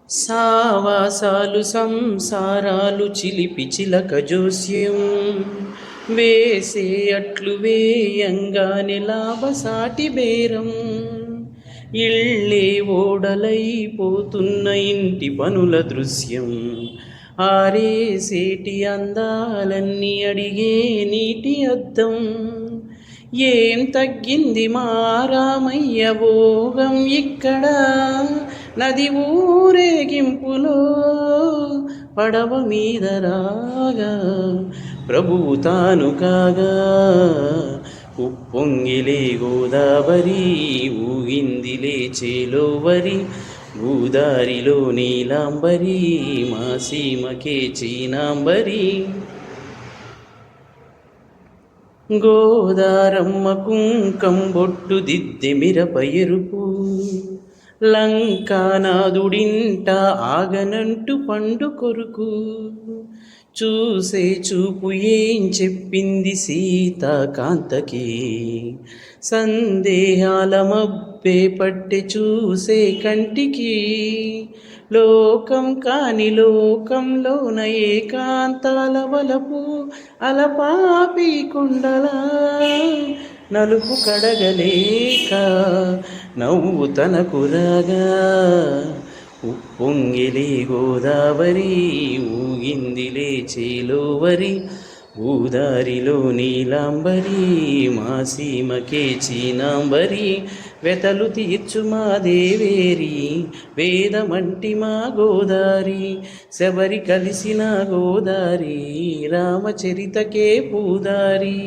సావాసాలు సంసారాలు చిలిపి చిలక జోస్యం వేసే అట్లు వేయంగానే లాభసాటి బేరం ఇళ్ళే ఓడలైపోతున్న ఇంటి పనుల దృశ్యం ఆరేసేటి అందాలన్నీ అడిగే నీటి అద్దం ఏం తగ్గింది మా రామయ్య భోగం ఇక్కడ నది ఊరేగింపులో పడవ మీద రాగా ప్రభువు తాను కాగా ఉప్పొంగిలే గోదావరి ఊగిందిలే చేలోవరి గోదారిలో నీలాంబరి మా సీమకే చీనాంబరి గోదారమ్మ కుంకం బొట్టు దిద్దె మిరప ఎరుపు లంకానాదుడింట ఆగనంటు పండు కొరుకు చూసే చూపు ఏం చెప్పింది సీతాకాంతకి సందేహాల మబ్బే పట్టె చూసే కంటికి లోకం కాని లోకంలోన ఏకాంతాల వలపు అలపాపి కుండలా నలుపు కడగలేక నవ్వు తనకు రాగా ఉప్పొంగిలే గోదావరి ఊగిందిలే చేలోవరి గోదారిలో నీలాంబరి మా సీమకే చీనాంబరి వెతలు తీర్చు మా దేవేరి వేదమంటి మా గోదారి శబరి కలిసిన గోదారి రామచరితకే పూదారి.